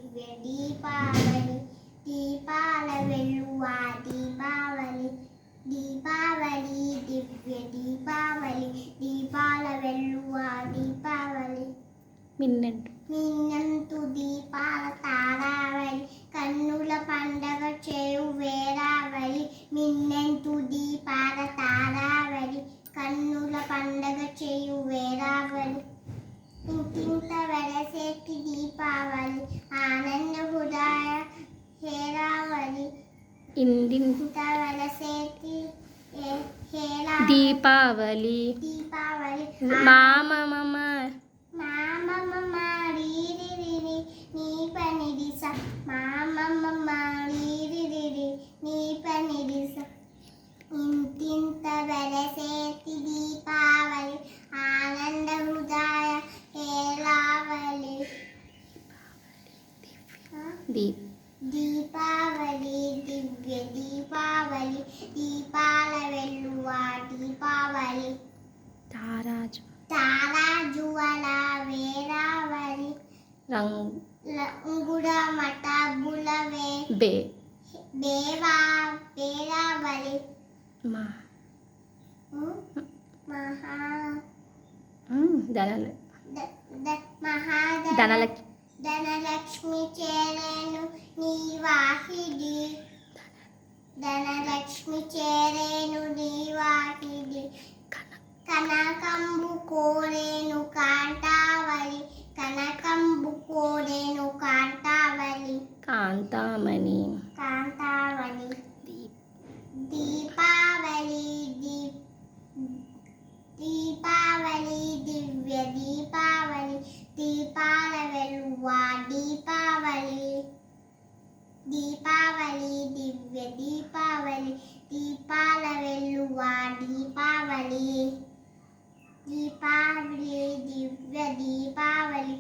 దివ్య దీపావళి దీపాల వెలువ దీపావళి దీపావళి దివ్య దీపావళి దీపాల వెలువ దీపావళి మిన్నంతు దీపాల తారావళి కన్నుల పండగ చేయు వేరావళి మిన్నెంతు దీపాల తారావళి కన్నుల పండగ చేయు వేరావళి ఇంకింత వెలసేటి దీపావళి ఆనంద హృదయ హేరావళి ఇంత వెలసేటి దీపావళి దీపావళి మామమ్మ మామమ్మ రీరిరిరి నీ పని దిశ మామమ్మ రీరిరిరి నీ పని దిశ ఇంతింత వెలసేటి దీపావళి ఆనంద హృదయ హేళావళి దీపావళి దివ్య దీపావళి దీపాల వెలువ దీపావళి తారాజువల వేరావళి రంగుల మటబుల వేరావళి ధనలక్ష్మి చేరేను నీ వాహిడి ధనలక్ష్మి చేరేను నీ వాహిడి కనకంబు కోరేను కాంతావళి కనకంబు కోరేను కాంతావళి కాంతామణి దీపావళి దీపావళి దివ్య దీపావళి దీపాల వెలువ దీపావళి దీపావళి దివ్య దీపావళి దీపాల వెలువ దీపావళి దీపావళి దివ్య దీపావళి